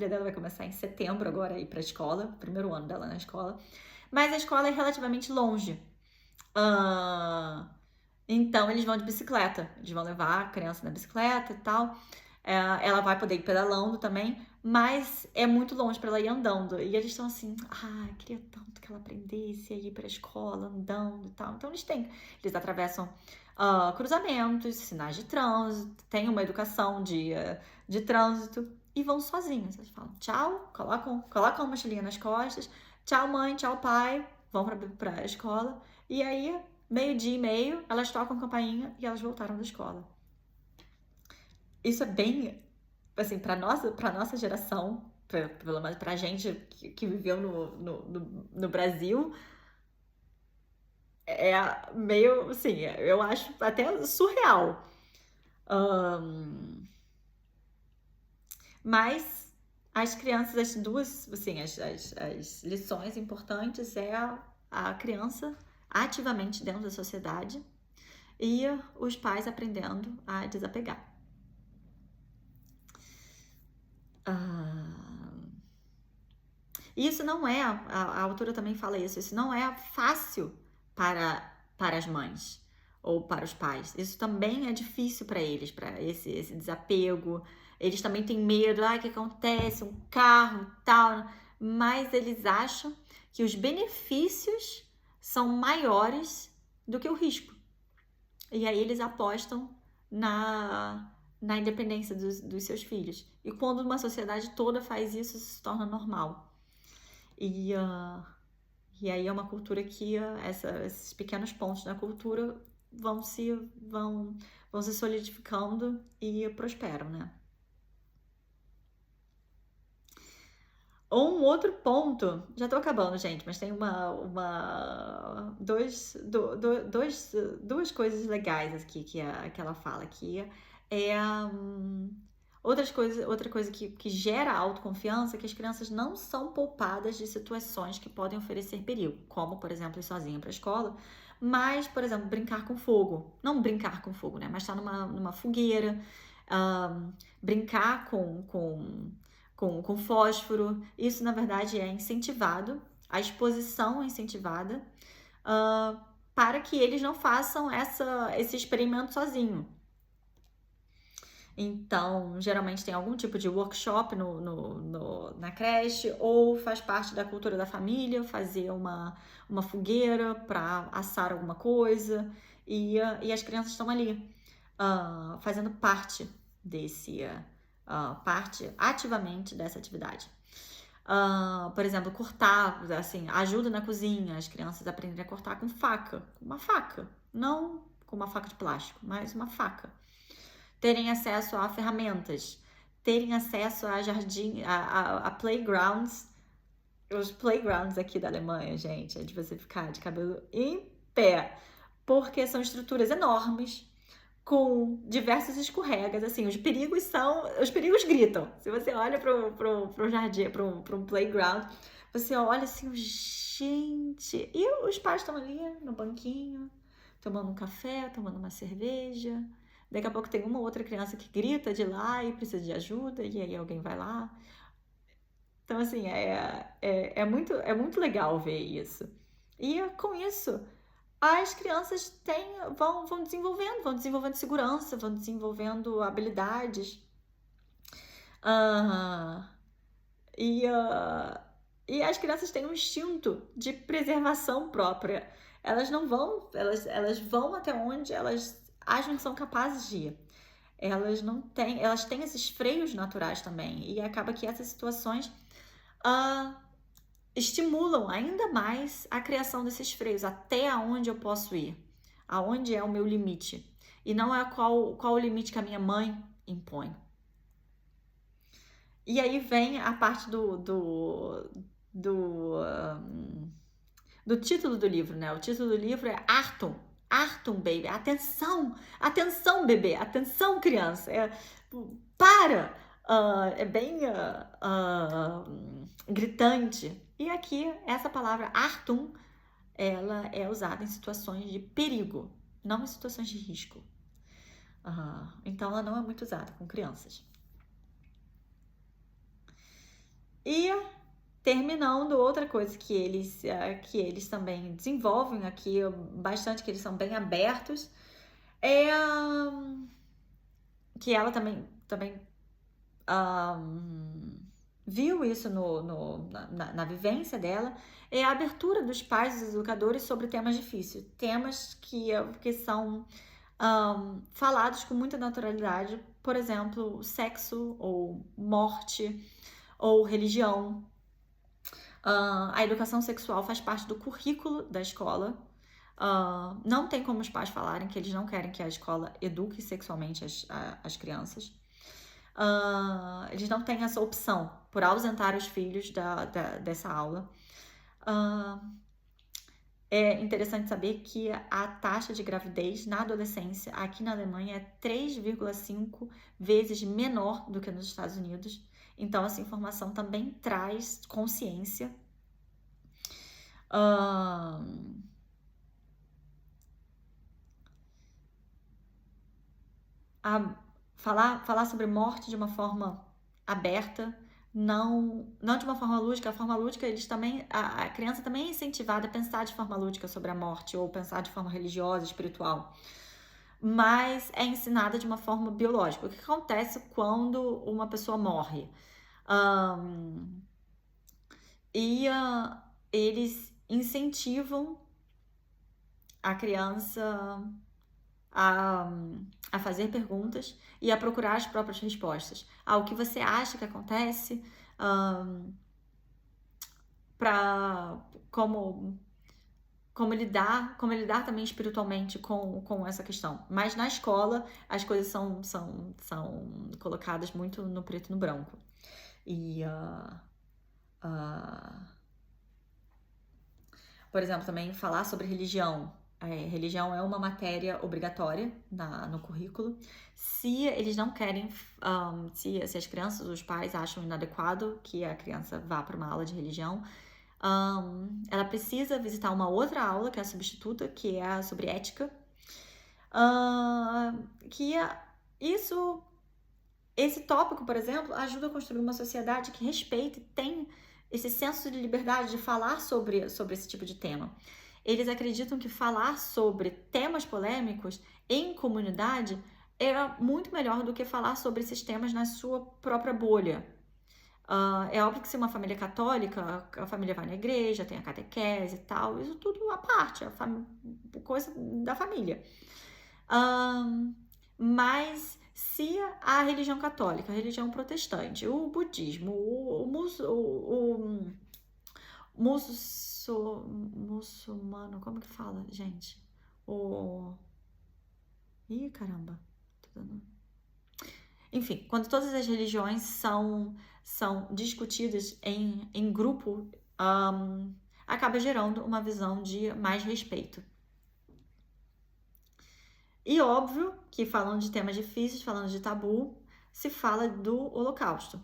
Speaker 1: dela vai começar em setembro agora a ir pra escola, primeiro ano dela na escola. Mas a escola é relativamente longe. Então, eles vão de bicicleta. Eles vão levar a criança na bicicleta e tal. Ela vai poder ir pedalando também, mas é muito longe para ela ir andando. E eles estão assim, queria tanto que ela aprendesse a ir para a escola andando e tal. Então, eles atravessam cruzamentos, sinais de trânsito, têm uma educação de trânsito e vão sozinhos. Eles falam tchau, colocam uma mochilinha nas costas, tchau mãe, tchau pai, vão para a escola e aí meio-dia e meio, elas tocam campainha e elas voltaram da escola. Isso é bem, assim, pra nossa geração, pelo menos pra gente que viveu no Brasil, é meio, assim, eu acho até surreal. Mas as crianças, as duas, assim, as lições importantes é a criança ativamente dentro da sociedade e os pais aprendendo a desapegar. Isso não é, a autora também fala isso não é fácil para as mães ou para os pais. Isso também é difícil para eles, para esse desapego. Eles também têm medo, o que acontece, um carro, tal. Mas eles acham que os benefícios são maiores do que o risco. E aí eles apostam na independência dos seus filhos. E quando uma sociedade toda faz isso, isso se torna normal. E aí é uma cultura que esses pequenos pontos da cultura vão se solidificando e prosperam, né? Um outro ponto, já tô acabando, gente, mas tem duas coisas legais aqui que ela fala aqui. Outra coisa que gera autoconfiança é que as crianças não são poupadas de situações que podem oferecer perigo, como, por exemplo, ir sozinha para a escola, mas, por exemplo, brincar com fogo. Não brincar com fogo, né? Mas estar numa fogueira, brincar com fósforo. Isso, na verdade, é incentivado, a exposição é incentivada para que eles não façam esse experimento sozinho. Então, geralmente tem algum tipo de workshop na creche, ou faz parte da cultura da família fazer uma fogueira para assar alguma coisa, e as crianças estão ali fazendo parte parte ativamente dessa atividade. Por exemplo, cortar, assim, ajuda na cozinha, as crianças aprendem a cortar com uma faca, não com uma faca de plástico, mas uma faca. Terem acesso a ferramentas, terem acesso a playgrounds. Os playgrounds aqui da Alemanha, gente, é de você ficar de cabelo em pé, porque são estruturas enormes, com diversos escorregas, assim, os perigos gritam. Se você olha para jardim, para um playground, você olha assim, gente, e os pais estão ali no banquinho, tomando um café, tomando uma cerveja. Daqui a pouco tem uma ou outra criança que grita de lá e precisa de ajuda, e aí alguém vai lá. Então, assim, é muito legal ver isso. E com isso, as crianças vão desenvolvendo segurança, vão desenvolvendo habilidades. E as crianças têm um instinto de preservação própria. Elas não vão, elas vão até onde elas acham que são capazes de ir. Elas têm esses freios naturais também. E acaba que essas situações estimulam ainda mais a criação desses freios, até onde eu posso ir, aonde é o meu limite, e não é qual o limite que a minha mãe impõe. E aí vem a parte do título do livro, né? O título do livro é Achtung, Achtung, baby, atenção, atenção, bebê, atenção, criança, para! É bem gritante. E aqui, essa palavra Achtung, ela é usada em situações de perigo, não em situações de risco. Então, ela não é muito usada com crianças. E, terminando, outra coisa que eles também desenvolvem aqui bastante, que eles são bem abertos, é que ela também viu isso na vivência dela, é a abertura dos pais e dos educadores sobre temas difíceis, temas que são falados com muita naturalidade, por exemplo, sexo ou morte ou religião. A educação sexual faz parte do currículo da escola. Não tem como os pais falarem que eles não querem que a escola eduque sexualmente as crianças. Eles não têm essa opção por ausentar os filhos dessa aula. É interessante saber que a taxa de gravidez na adolescência aqui na Alemanha é 3,5 vezes menor do que nos Estados Unidos. Então, essa informação também traz consciência. Falar sobre morte de uma forma aberta, não de uma forma lúdica. A forma lúdica, a criança também é incentivada a pensar de forma lúdica sobre a morte, ou pensar de forma religiosa, espiritual, mas é ensinada de uma forma biológica. O que acontece quando uma pessoa morre? Eles incentivam a criança a fazer perguntas e a procurar as próprias respostas. O que você acha que acontece? Como lidar também espiritualmente com essa questão. Mas na escola as coisas são colocadas muito no preto e no branco. E por exemplo, também falar sobre religião. Religião é uma matéria obrigatória no currículo. Se eles não querem, se as crianças, os pais acham inadequado que a criança vá para uma aula de religião, ela precisa visitar uma outra aula, que é a substituta, que é sobre ética. Esse tópico, por exemplo, ajuda a construir uma sociedade que respeita e tem esse senso de liberdade de falar sobre esse tipo de tema. Eles acreditam que falar sobre temas polêmicos em comunidade é muito melhor do que falar sobre esses temas na sua própria bolha. É óbvio que se uma família católica, a família vai na igreja, tem a catequese e tal, isso tudo à parte, coisa da família. Mas se a religião católica, a religião protestante, o budismo, o muçulmano, como que fala, gente? Ih, caramba. Enfim, quando todas as religiões são discutidas em grupo, acaba gerando uma visão de mais respeito. E óbvio que, falando de temas difíceis, falando de tabu, se fala do Holocausto,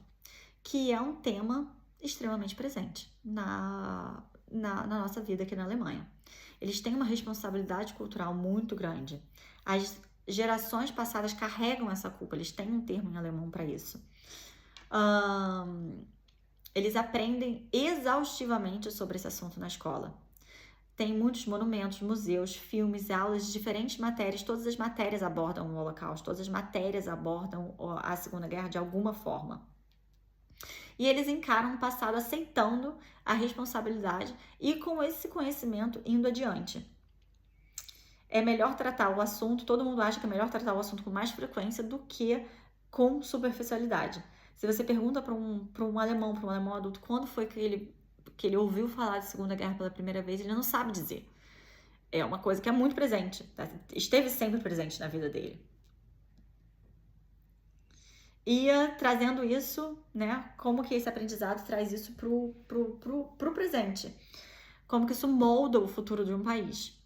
Speaker 1: que é um tema extremamente presente na nossa vida aqui na Alemanha. Eles têm uma responsabilidade cultural muito grande. As gerações passadas carregam essa culpa, eles têm um termo em alemão para isso. Eles aprendem exaustivamente sobre esse assunto na escola. Tem muitos monumentos, museus, filmes, aulas de diferentes matérias. Todas as matérias abordam o Holocausto, todas as matérias abordam a Segunda Guerra de alguma forma. E eles encaram o passado aceitando a responsabilidade e com esse conhecimento indo adiante. É melhor tratar o assunto, todo mundo acha que é melhor tratar o assunto com mais frequência do que com superficialidade. Se você pergunta para um alemão adulto, quando foi que ele ouviu falar de Segunda Guerra pela primeira vez, ele não sabe dizer. É uma coisa que é muito presente, tá? Esteve sempre presente na vida dele. E trazendo isso, né? Como que esse aprendizado traz isso pro presente? Como que isso molda o futuro de um país?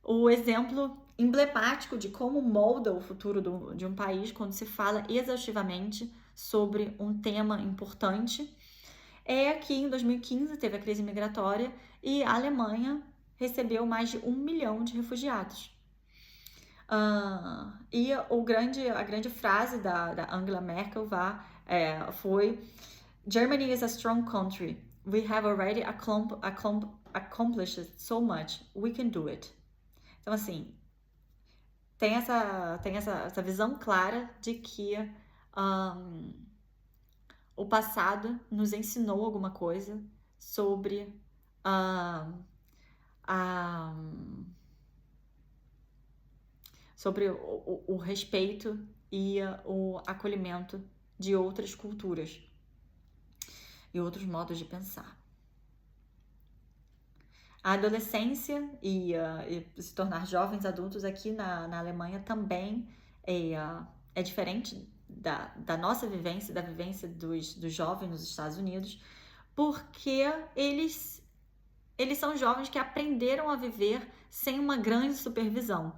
Speaker 1: O exemplo emblemático de como molda o futuro de um país quando se fala exaustivamente sobre um tema importante é que em 2015 teve a crise migratória e a Alemanha recebeu mais de 1 milhão de refugiados. E a grande frase da Angela Merkel foi: Germany is a strong country. We have already accomplished so much. We can do it. Então, assim, tem essa visão clara de que o passado nos ensinou alguma coisa sobre sobre o respeito e o acolhimento de outras culturas e outros modos de pensar. A adolescência e se tornar jovens adultos aqui na Alemanha também é diferente da nossa vivência, da vivência dos jovens nos Estados Unidos, porque eles são jovens que aprenderam a viver sem uma grande supervisão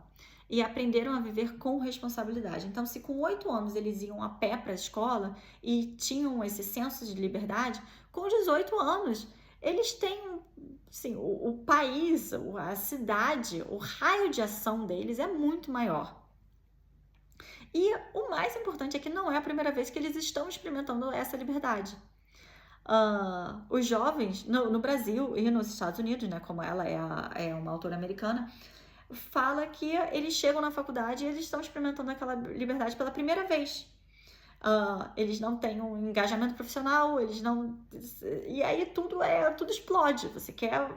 Speaker 1: e aprenderam a viver com responsabilidade. Então, se com 8 anos eles iam a pé para a escola e tinham esse senso de liberdade, com 18 anos eles têm, assim, o país, a cidade, o raio de ação deles é muito maior. E o mais importante é que não é a primeira vez que eles estão experimentando essa liberdade. Os jovens no Brasil e nos Estados Unidos, né, como ela é uma autora americana, fala que eles chegam na faculdade e eles estão experimentando aquela liberdade pela primeira vez. Eles não têm um engajamento profissional, eles não... E aí tudo explode. Você quer,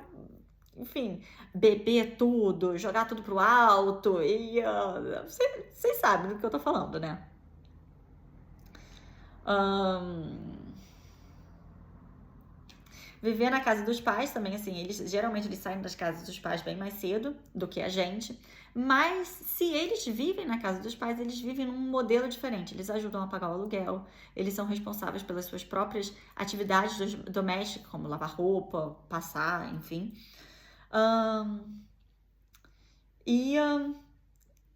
Speaker 1: enfim, beber tudo, jogar tudo pro alto e... Vocês sabem do que eu tô falando, né? Viver na casa dos pais também, assim, geralmente eles saem das casas dos pais bem mais cedo do que a gente, mas se eles vivem na casa dos pais, eles vivem num modelo diferente. Eles ajudam a pagar o aluguel, eles são responsáveis pelas suas próprias atividades domésticas, como lavar roupa, passar, enfim.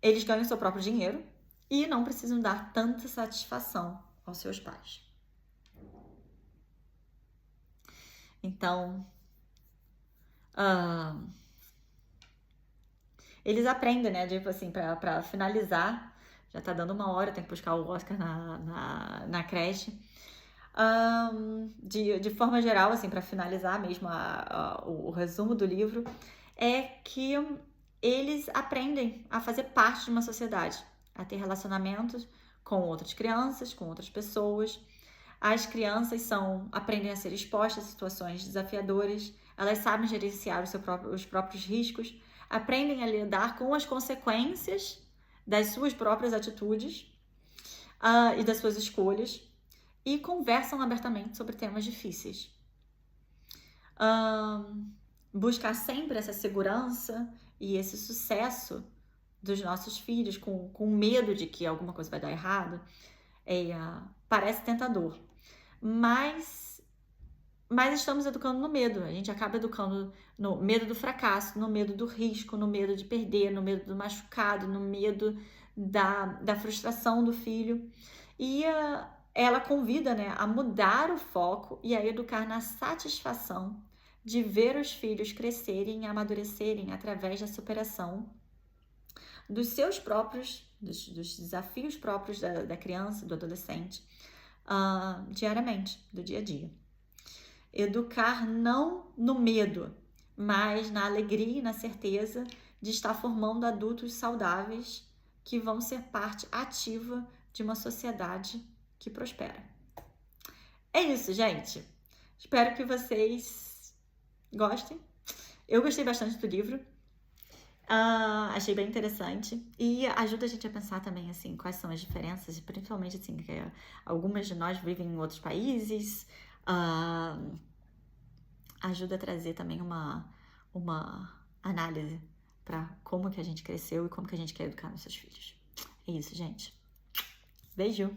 Speaker 1: Eles ganham seu próprio dinheiro e não precisam dar tanta satisfação aos seus pais. Então, eles aprendem, né? Tipo assim, pra finalizar, já tá dando 1 hora, tem que buscar o Oscar na creche. De forma geral, assim, pra finalizar mesmo o resumo do livro, é que eles aprendem a fazer parte de uma sociedade, a ter relacionamentos com outras crianças, com outras pessoas. As crianças aprendem a ser expostas a situações desafiadoras, elas sabem gerenciar os próprios riscos, aprendem a lidar com as consequências das suas próprias atitudes e das suas escolhas e conversam abertamente sobre temas difíceis. Buscar sempre essa segurança e esse sucesso dos nossos filhos com medo de que alguma coisa vai dar errado parece tentador. Mas estamos educando no medo. A gente acaba educando no medo do fracasso, no medo do risco, no medo de perder, no medo do machucado, no medo da frustração do filho. E ela convida, né, a mudar o foco e a educar na satisfação de ver os filhos crescerem e amadurecerem através da superação dos seus próprios, dos desafios próprios da criança, do adolescente, diariamente, do dia a dia. Educar não no medo, mas na alegria e na certeza de estar formando adultos saudáveis que vão ser parte ativa de uma sociedade que prospera. É isso, gente. Espero que vocês gostem. Eu gostei bastante do livro. Achei bem interessante e ajuda a gente a pensar também, assim, quais são as diferenças, principalmente, assim, que algumas de nós vivem em outros países, ajuda a trazer também uma análise para como que a gente cresceu e como que a gente quer educar nossos filhos. É isso, gente. Beijo!